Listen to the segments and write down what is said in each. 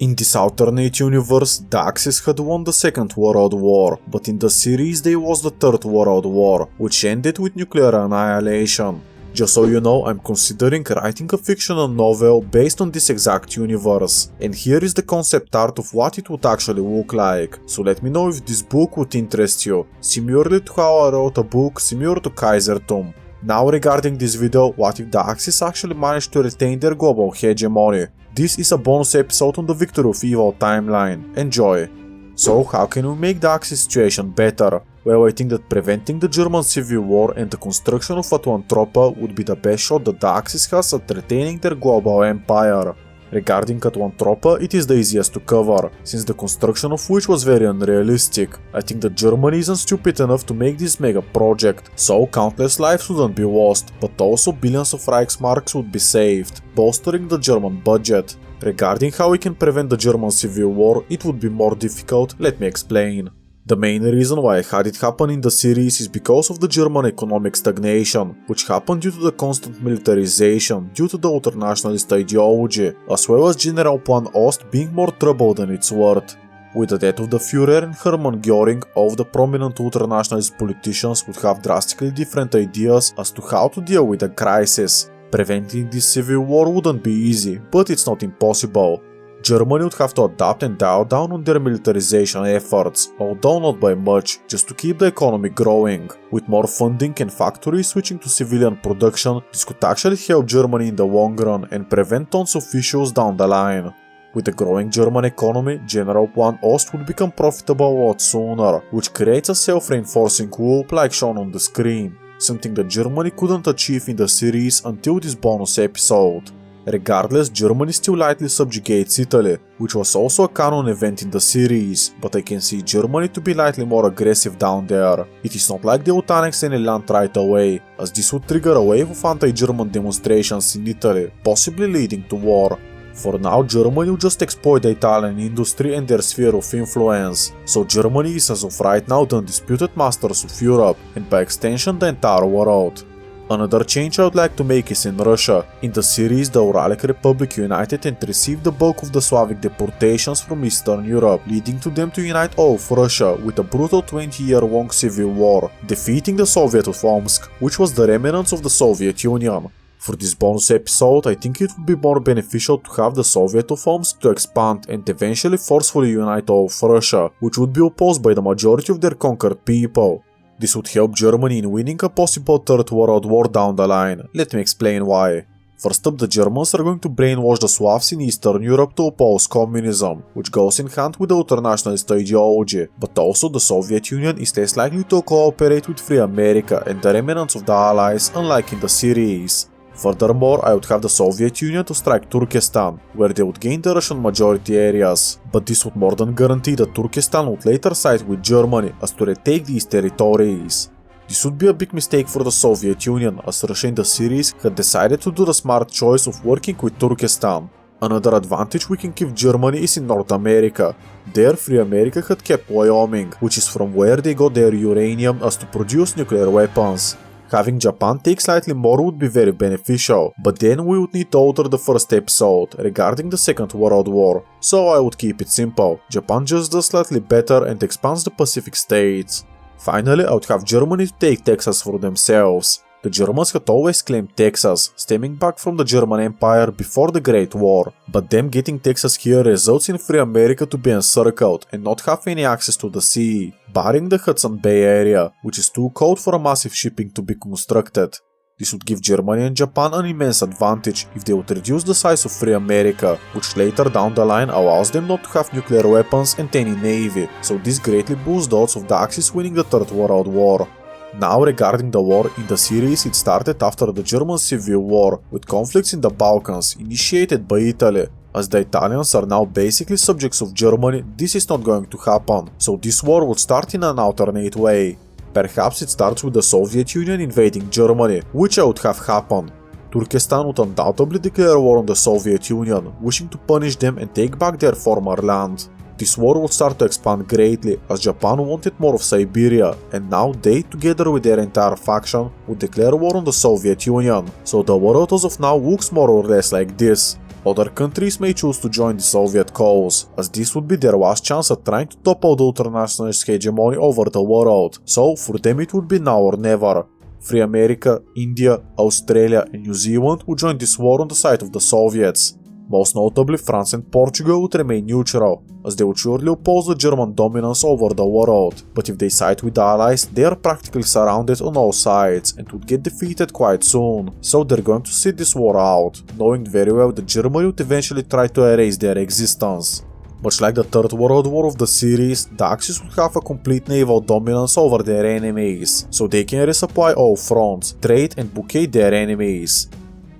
In this alternate universe, the Axis had won the Second World War, but in the series they was the Third World War, which ended with nuclear annihilation. Just so you know, I'm considering writing a fictional novel based on this exact universe, and here is the concept art of what it would actually look like, so let me know if this book would interest you, similarly to how I wrote a book similar to Kaisertum. Now regarding this video, what if the Axis actually managed to retain their global hegemony? This is a bonus episode on the Victory of Evil timeline. Enjoy! So how can we make the Axis situation better? Well, I think that preventing the German Civil War and the construction of Atuantropa would be the best shot that the Axis has at retaining their global empire. Regarding Atuantropa, it is the easiest to cover, since the construction of which was very unrealistic. I think that Germany isn't stupid enough to make this mega project, so countless lives wouldn't be lost, but also billions of Reichsmarks would be saved, bolstering the German budget. Regarding how we can prevent the German Civil War, it would be more difficult, let me explain. The main reason why I had it happen in the series is because of the German economic stagnation, which happened due to the constant militarization due to the ultranationalist ideology, as well as General Plan Ost being more trouble than it's worth. With the death of the Führer and Hermann Göring, all of the prominent ultranationalist politicians would have drastically different ideas as to how to deal with the crisis. Preventing this civil war wouldn't be easy, but it's not impossible. Germany would have to adapt and dial down on their militarization efforts, although not by much, just to keep the economy growing. With more funding and factories switching to civilian production, this could actually help Germany in the long run and prevent tons of issues down the line. With the growing German economy, General Plan Ost would become profitable a lot sooner, which creates a self-reinforcing loop like shown on the screen, something that Germany couldn't achieve in the series until this bonus episode. Regardless, Germany still lightly subjugates Italy, which was also a canon event in the series, but I can see Germany to be lightly more aggressive down there. It is not like they would annex any land right away, as this would trigger a wave of anti-German demonstrations in Italy, possibly leading to war. For now, Germany will just exploit the Italian industry and their sphere of influence, so Germany is as of right now the undisputed masters of Europe, and by extension the entire world. Another change I would like to make is in Russia. In the series, the Uralic Republic united and received the bulk of the Slavic deportations from Eastern Europe, leading to them to unite all of Russia with a brutal 20-year-long civil war, defeating the Soviet of Omsk, which was the remnants of the Soviet Union. For this bonus episode, I think it would be more beneficial to have the Soviet of Omsk to expand and eventually forcefully unite all of Russia, which would be opposed by the majority of their conquered people. This would help Germany in winning a possible Third World War down the line. Let me explain why. First up, the Germans are going to brainwash the Slavs in Eastern Europe to oppose communism, which goes in hand with the ultranationalist ideology, but also the Soviet Union is less likely to cooperate with Free America and the remnants of the Allies, unlike in the series. Furthermore, I would have the Soviet Union to strike Turkestan, where they would gain the Russian majority areas, but this would more than guarantee that Turkestan would later side with Germany as to retake these territories. This would be a big mistake for the Soviet Union, as Russia in the series had decided to do the smart choice of working with Turkestan. Another advantage we can give Germany is in North America. There, Free America had kept Wyoming, which is from where they got their uranium as to produce nuclear weapons. Having Japan take slightly more would be very beneficial, but then we would need to alter the first episode regarding the Second World War, so I would keep it simple. Japan just does slightly better and expands the Pacific states. Finally, I would have Germany to take Texas for themselves. The Germans had always claimed Texas, stemming back from the German Empire before the Great War, but them getting Texas here results in Free America to be encircled and not have any access to the sea, barring the Hudson Bay area, which is too cold for a massive shipping to be constructed. This would give Germany and Japan an immense advantage if they would reduce the size of Free America, which later down the line allows them not to have nuclear weapons and any navy, so this greatly boosts the odds of the Axis winning the Third World War. Now regarding the war, in the series it started after the German Civil War, with conflicts in the Balkans, initiated by Italy. As the Italians are now basically subjects of Germany, this is not going to happen, so this war would start in an alternate way. Perhaps it starts with the Soviet Union invading Germany, which I would have happen. Turkestan would undoubtedly declare war on the Soviet Union, wishing to punish them and take back their former land. This war would start to expand greatly, as Japan wanted more of Siberia, and now they, together with their entire faction, would declare war on the Soviet Union, so the world as of now looks more or less like this. Other countries may choose to join the Soviet cause, as this would be their last chance at trying to topple the ultranationalist hegemony over the world, so for them it would be now or never. Free America, India, Australia and New Zealand would join this war on the side of the Soviets. Most notably, France and Portugal would remain neutral, as they would surely oppose the German dominance over the world, but if they side with the Allies, they are practically surrounded on all sides and would get defeated quite soon, so they're going to sit this war out, knowing very well that Germany would eventually try to erase their existence. Much like the Third World War of the series, the Axis would have a complete naval dominance over their enemies, so they can resupply all fronts, trade and blockade their enemies.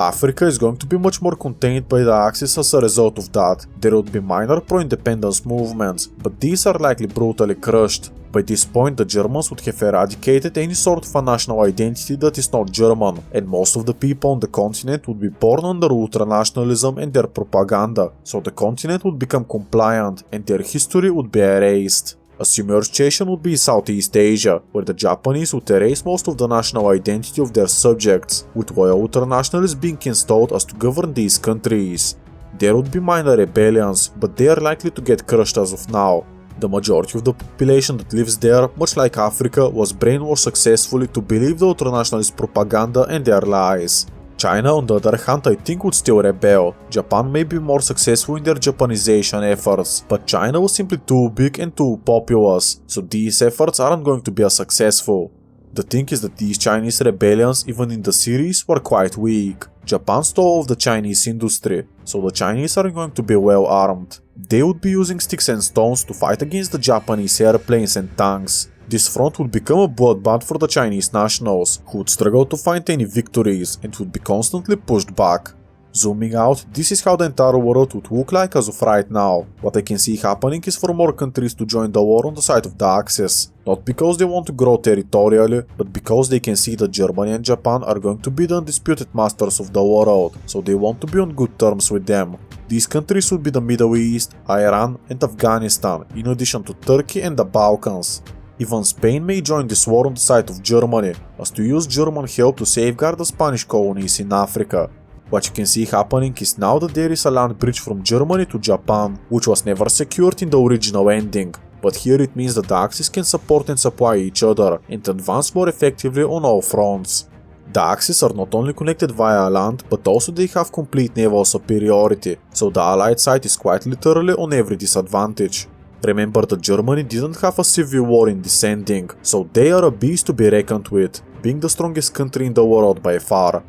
Africa is going to be much more contained by the Axis as a result of that. There would be minor pro-independence movements, but these are likely brutally crushed. By this point, the Germans would have eradicated any sort of a national identity that is not German, and most of the people on the continent would be born under ultranationalism and their propaganda, so the continent would become compliant and their history would be erased. A similar situation would be in Southeast Asia, where the Japanese would erase most of the national identity of their subjects, with loyal ultranationalists being installed as to govern these countries. There would be minor rebellions, but they are likely to get crushed as of now. The majority of the population that lives there, much like Africa, was brainwashed successfully to believe the ultranationalist propaganda and their lies. China, on the other hand, I think would still rebel. Japan may be more successful in their Japanization efforts, but China was simply too big and too populous, so these efforts aren't going to be as successful. The thing is that these Chinese rebellions, even in the series, were quite weak. Japan stole off the Chinese industry, so the Chinese are going to be well armed. They would be using sticks and stones to fight against the Japanese airplanes and tanks. This front would become a bloodbath for the Chinese nationals, who would struggle to find any victories and would be constantly pushed back. Zooming out, this is how the entire world would look like as of right now. What I can see happening is for more countries to join the war on the side of the Axis. Not because they want to grow territorially, but because they can see that Germany and Japan are going to be the undisputed masters of the world, so they want to be on good terms with them. These countries would be the Middle East, Iran and Afghanistan, in addition to Turkey and the Balkans. Even Spain may join this war on the side of Germany, as to use German help to safeguard the Spanish colonies in Africa. What you can see happening is now that there is a land bridge from Germany to Japan, which was never secured in the original ending, but here it means that the Axis can support and supply each other and advance more effectively on all fronts. The Axis are not only connected via land, but also they have complete naval superiority, so the Allied side is quite literally on every disadvantage. Remember that Germany didn't have a civil war in this ending, so they are a beast to be reckoned with, being the strongest country in the world by far.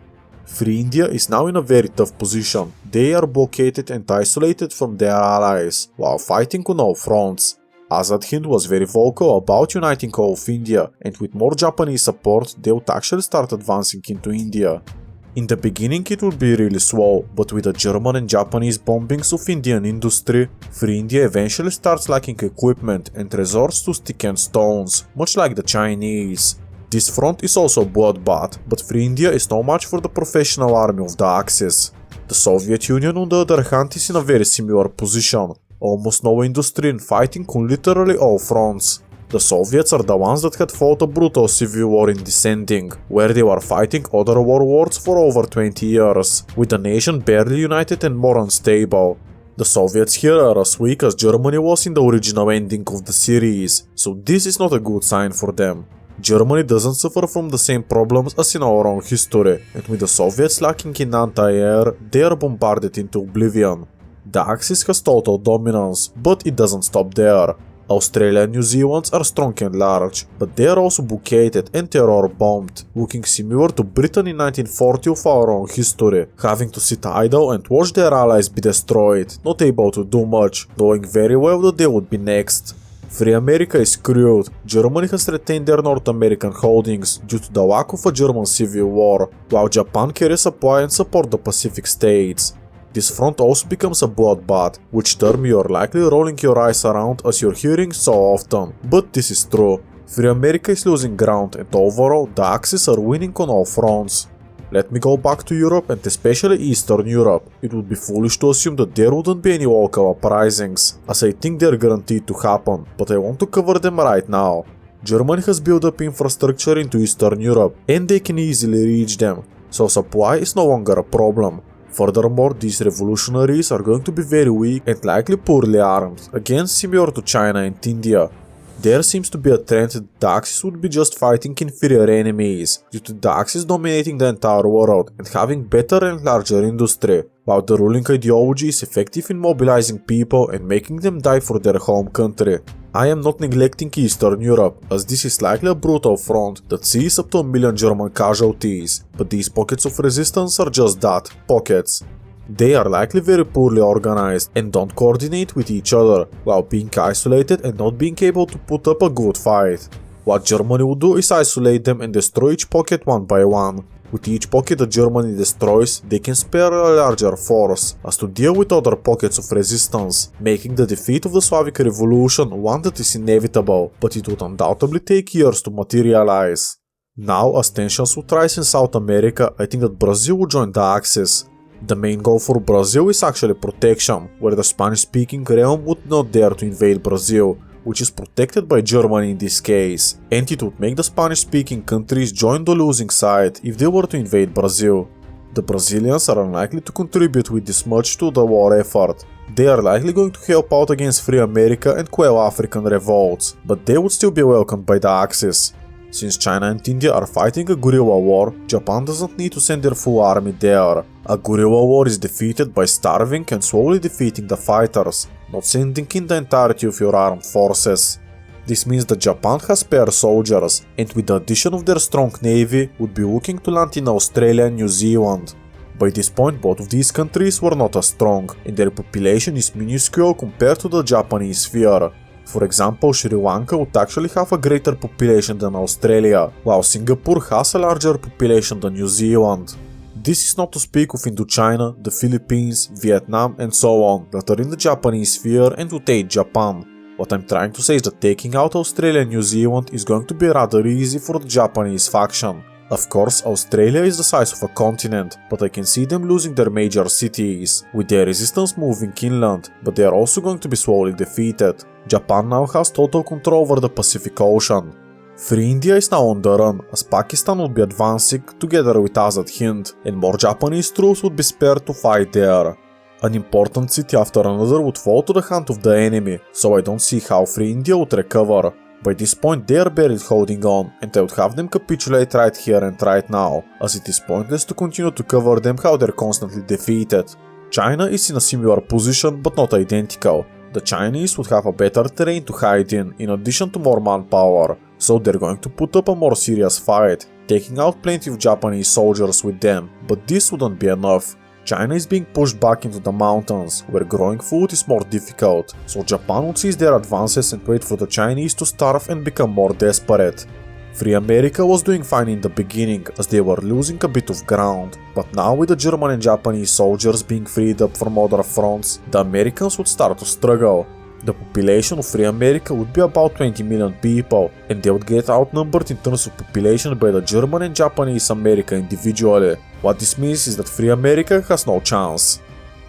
Free India is now in a very tough position. They are blockaded and isolated from their allies, while fighting on all fronts. Azad Hind was very vocal about uniting all of India, and with more Japanese support, they would actually start advancing into India. In the beginning it would be really slow, but with the German and Japanese bombings of Indian industry, Free India eventually starts lacking equipment and resorts to stick and stones, much like the Chinese. This front is also bloodbath, but Free India is no match for the professional army of the Axis. The Soviet Union on the other hand is in a very similar position, almost no industry and fighting on literally all fronts. The Soviets are the ones that had fought a brutal civil war in this ending, where they were fighting other warlords for over 20 years, with the nation barely united and more unstable. The Soviets here are as weak as Germany was in the original ending of the series, so this is not a good sign for them. Germany doesn't suffer from the same problems as in our own history, and with the Soviets lacking in anti-air, they are bombarded into oblivion. The Axis has total dominance, but it doesn't stop there. Australia and New Zealand are strong and large, but they are also blockaded and terror-bombed, looking similar to Britain in 1940 of our own history, having to sit idle and watch their allies be destroyed, not able to do much, knowing very well that they would be next. Free America is screwed. Germany has retained their North American holdings due to the lack of a German civil war, while Japan can resupply and support the Pacific states. This front also becomes a bloodbath, which term you are likely rolling your eyes around as you're hearing so often, but this is true. Free America is losing ground and overall the Axis are winning on all fronts. Let me go back to Europe and especially Eastern Europe. It would be foolish to assume that there wouldn't be any local uprisings, as I think they're guaranteed to happen, but I want to cover them right now. Germany has built up infrastructure into Eastern Europe and they can easily reach them, so supply is no longer a problem. Furthermore, these revolutionaries are going to be very weak and likely poorly armed, again similar to China and India. There seems to be a trend that the Axis would be just fighting inferior enemies, due to the Axis dominating the entire world and having better and larger industry, while the ruling ideology is effective in mobilizing people and making them die for their home country. I am not neglecting Eastern Europe, as this is likely a brutal front that sees up to 1 million German casualties, but these pockets of resistance are just that, pockets. They are likely very poorly organized and don't coordinate with each other, while being isolated and not being able to put up a good fight. What Germany will do is isolate them and destroy each pocket one by one. With each pocket that Germany destroys, they can spare a larger force, as to deal with other pockets of resistance, making the defeat of the Slavic Revolution one that is inevitable, but it would undoubtedly take years to materialize. Now, as tensions would rise in South America, I think that Brazil will join the Axis. The main goal for Brazil is actually protection, where the Spanish-speaking realm would not dare to invade Brazil, which is protected by Germany in this case, and it would make the Spanish-speaking countries join the losing side if they were to invade Brazil. The Brazilians are unlikely to contribute with this much to the war effort. They are likely going to help out against Free America and quell African revolts, but they would still be welcomed by the Axis. Since China and India are fighting a guerrilla war, Japan doesn't need to send their full army there. A guerrilla war is defeated by starving and slowly defeating the fighters, not sending in the entirety of your armed forces. This means that Japan has spare soldiers, and with the addition of their strong navy, would be looking to land in Australia and New Zealand. By this point, both of these countries were not as strong, and their population is minuscule compared to the Japanese sphere. For example, Sri Lanka would actually have a greater population than Australia, while Singapore has a larger population than New Zealand. This is not to speak of Indochina, the Philippines, Vietnam and so on that are in the Japanese sphere and would aid Japan. What I'm trying to say is that taking out Australia and New Zealand is going to be rather easy for the Japanese faction. Of course, Australia is the size of a continent, but I can see them losing their major cities, with their resistance moving inland, but they are also going to be slowly defeated. Japan now has total control over the Pacific Ocean. Free India is now on the run, as Pakistan would be advancing together with Azad Hind, and more Japanese troops would be spared to fight there. An important city after another would fall to the hand of the enemy, so I don't see how Free India would recover. By this point they are barely holding on, and I would have them capitulate right here and right now, as it is pointless to continue to cover them how they're constantly defeated. China is in a similar position but not identical. The Chinese would have a better terrain to hide in addition to more manpower, so they're going to put up a more serious fight, taking out plenty of Japanese soldiers with them, but this wouldn't be enough. China is being pushed back into the mountains, where growing food is more difficult, so Japan would seize their advances and wait for the Chinese to starve and become more desperate. Free America was doing fine in the beginning, as they were losing a bit of ground, but now with the German and Japanese soldiers being freed up from other fronts, the Americans would start to struggle. The population of Free America would be about 20 million people, and they would get outnumbered in terms of population by the German and Japanese America individually. What this means is that Free America has no chance.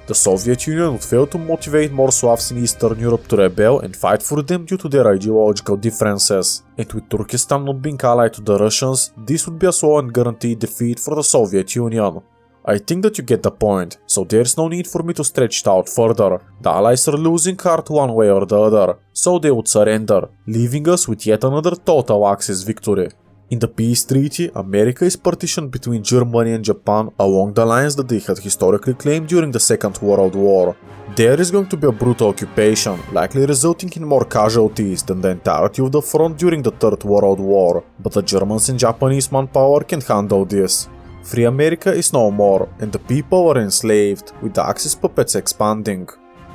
The Soviet Union would fail to motivate more Slavs in Eastern Europe to rebel and fight for them due to their ideological differences, and with Turkestan not being allied to the Russians, this would be a slow and guaranteed defeat for the Soviet Union. I think that you get the point, so there's no need for me to stretch it out further. The Allies are losing heart one way or the other, so they would surrender, leaving us with yet another total Axis victory. In the peace treaty, America is partitioned between Germany and Japan along the lines that they had historically claimed during the Second World War. There is going to be a brutal occupation, likely resulting in more casualties than the entirety of the front during the Third World War, but the Germans and Japanese manpower can handle this. Free America is no more, and the people are enslaved, with the Axis puppets expanding.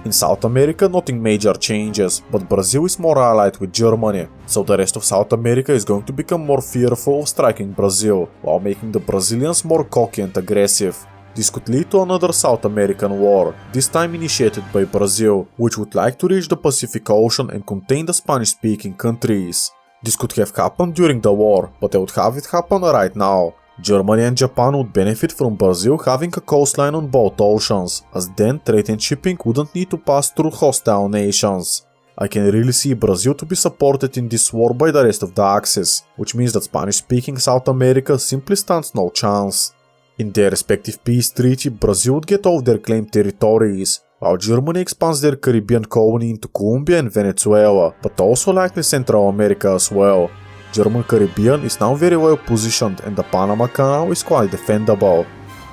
In South America nothing major changes, but Brazil is more allied with Germany, so the rest of South America is going to become more fearful of striking Brazil, while making the Brazilians more cocky and aggressive. This could lead to another South American war, this time initiated by Brazil, which would like to reach the Pacific Ocean and contain the Spanish-speaking countries. This could have happened during the war, but I would have it happen right now. Germany and Japan would benefit from Brazil having a coastline on both oceans, as then trade and shipping wouldn't need to pass through hostile nations. I can really see Brazil to be supported in this war by the rest of the Axis, which means that Spanish-speaking South America simply stands no chance. In their respective peace treaty, Brazil would get all of their claimed territories, while Germany expands their Caribbean colony into Colombia and Venezuela, but also likely Central America as well. German Caribbean is now very well positioned and the Panama Canal is quite defendable.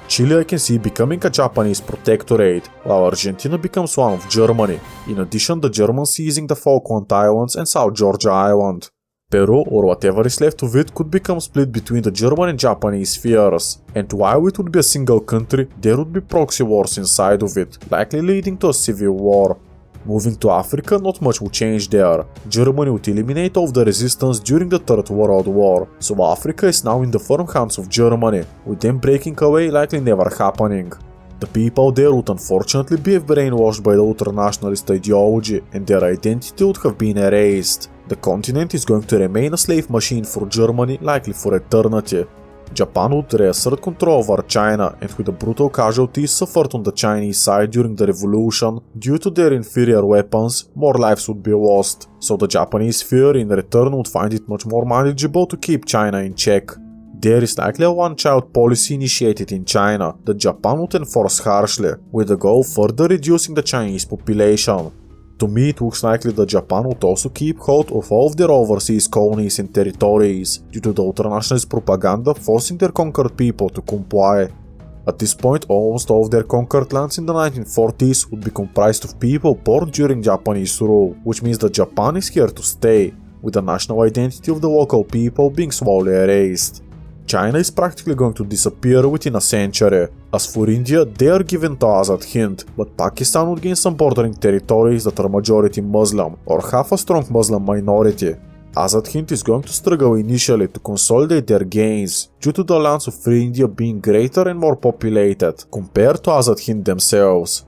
Chile I can see becoming a Japanese protectorate, while Argentina becomes one of Germany, in addition the Germans seizing the Falkland Islands and South Georgia Island. Peru, or whatever is left of it, could become split between the German and Japanese spheres, and while it would be a single country, there would be proxy wars inside of it, likely leading to a civil war. Moving to Africa, not much will change there. Germany would eliminate all of the resistance during the Third World War, so Africa is now in the firm hands of Germany, with them breaking away likely never happening. The people there would unfortunately be brainwashed by the ultranationalist ideology, and their identity would have been erased. The continent is going to remain a slave machine for Germany, likely for eternity. Japan would reassert control over China, and with the brutal casualties suffered on the Chinese side during the revolution, due to their inferior weapons, more lives would be lost, so the Japanese sphere in return would find it much more manageable to keep China in check. There is likely a one-child policy initiated in China that Japan would enforce harshly, with the goal of further reducing the Chinese population. To me, it looks likely that Japan would also keep hold of all of their overseas colonies and territories, due to the ultranationalist propaganda forcing their conquered people to comply. At this point, almost all of their conquered lands in the 1940s would be comprised of people born during Japanese rule, which means that Japan is here to stay, with the national identity of the local people being slowly erased. China is practically going to disappear within a century. As for India, they are given to Azad Hind, but Pakistan would gain some bordering territories that are majority Muslim, or have a strong Muslim minority. Azad Hind is going to struggle initially to consolidate their gains, due to the lands of Free India being greater and more populated, compared to Azad Hind themselves.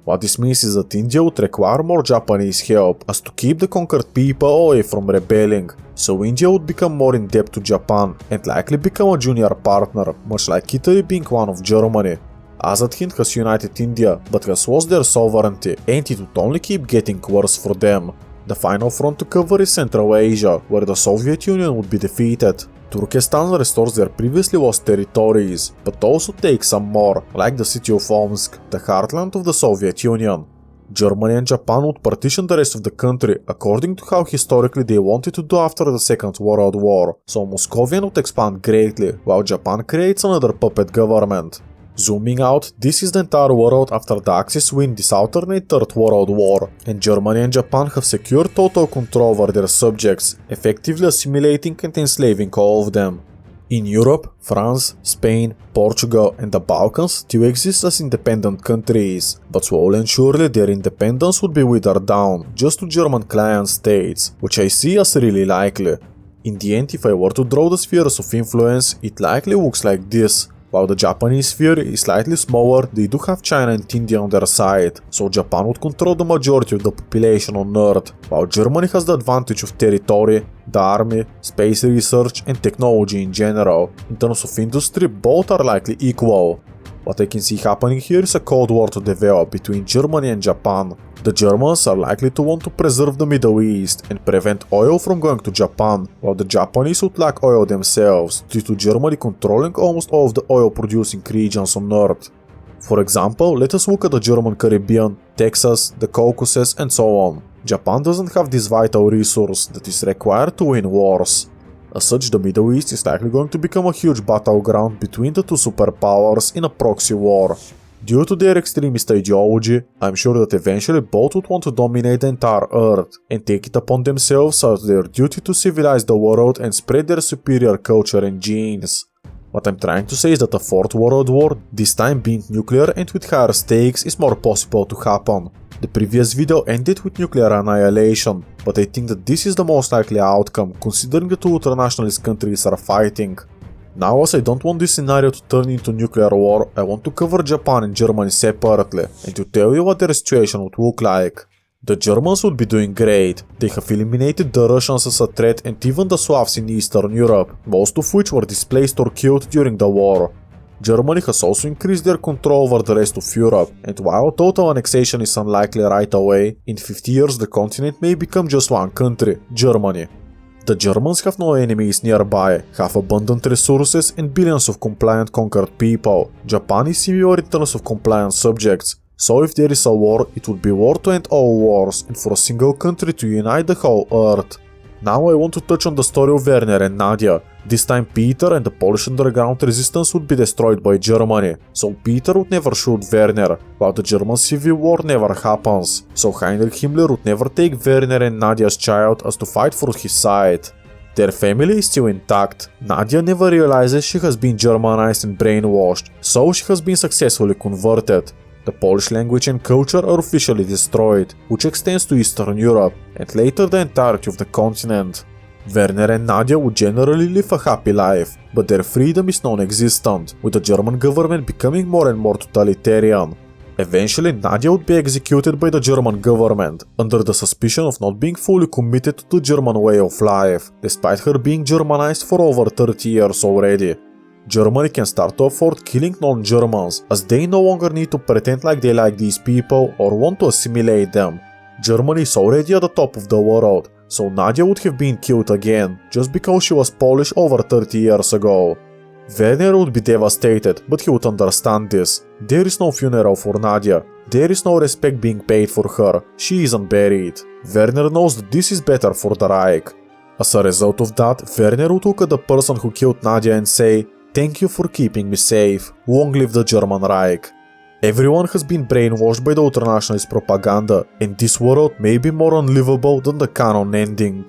What this means is that India would require more Japanese help, as to keep the conquered people away from rebelling, so India would become more in debt to Japan, and likely become a junior partner, much like Italy being one of Germany. Azad Hind has united India, but has lost their sovereignty, and it would only keep getting worse for them. The final front to cover is Central Asia, where the Soviet Union would be defeated. Turkestan restores their previously lost territories, but also takes some more, like the city of Omsk, the heartland of the Soviet Union. Germany and Japan would partition the rest of the country according to how historically they wanted to do after the Second World War, so Moscovian would expand greatly, while Japan creates another puppet government. Zooming out, this is the entire world after the Axis win this alternate Third World War, and Germany and Japan have secured total control over their subjects, effectively assimilating and enslaving all of them. In Europe, France, Spain, Portugal and the Balkans still exist as independent countries, but slowly and surely their independence would be withered down just to German client states, which I see as really likely. In the end, if I were to draw the spheres of influence, it likely looks like this. While the Japanese sphere is slightly smaller, they do have China and India on their side, so Japan would control the majority of the population on Earth, while Germany has the advantage of territory, the army, space research and technology in general. In terms of industry, both are likely equal. What I can see happening here is a cold war to develop between Germany and Japan. The Germans are likely to want to preserve the Middle East and prevent oil from going to Japan, while the Japanese would lack oil themselves due to Germany controlling almost all of the oil-producing regions on Earth. For example, let us look at the German Caribbean, Texas, the Caucasus and so on. Japan doesn't have this vital resource that is required to win wars. As such, the Middle East is likely going to become a huge battleground between the two superpowers in a proxy war. Due to their extremist ideology, I'm sure that eventually both would want to dominate the entire Earth and take it upon themselves as their duty to civilize the world and spread their superior culture and genes. What I'm trying to say is that a Fourth World War, this time being nuclear and with higher stakes, is more possible to happen. The previous video ended with nuclear annihilation, but I think that this is the most likely outcome considering the two ultranationalist countries are fighting. Now, as I don't want this scenario to turn into nuclear war, I want to cover Japan and Germany separately and to tell you what their situation would look like. The Germans would be doing great. They have eliminated the Russians as a threat and even the Slavs in Eastern Europe, most of which were displaced or killed during the war. Germany has also increased their control over the rest of Europe, and while total annexation is unlikely right away, in 50 years the continent may become just one country, Germany. The Germans have no enemies nearby, have abundant resources and billions of compliant conquered people. Japan is severe in terms of compliant subjects, so if there is a war, it would be war to end all wars and for a single country to unite the whole earth. Now I want to touch on the story of Werner and Nadia. This time Peter and the Polish underground resistance would be destroyed by Germany, so Peter would never shoot Werner, while the German Civil War never happens, so Heinrich Himmler would never take Werner and Nadia's child as to fight for his side. Their family is still intact. Nadia never realizes she has been Germanized and brainwashed, so she has been successfully converted. The Polish language and culture are officially destroyed, which extends to Eastern Europe, and later the entirety of the continent. Werner and Nadia would generally live a happy life, but their freedom is non-existent, with the German government becoming more and more totalitarian. Eventually, Nadia would be executed by the German government, under the suspicion of not being fully committed to the German way of life, despite her being Germanized for over 30 years already. Germany can start to afford killing non-Germans, as they no longer need to pretend like they like these people or want to assimilate them. Germany is already at the top of the world, so Nadia would have been killed again, just because she was Polish over 30 years ago. Werner would be devastated, but he would understand this. There is no funeral for Nadia. There is no respect being paid for her. She isn't buried. Werner knows that this is better for the Reich. As a result of that, Werner would look at the person who killed Nadia and say, "Thank you for keeping me safe. Long live the German Reich." Everyone has been brainwashed by the ultranationalist propaganda, and this world may be more unlivable than the canon ending.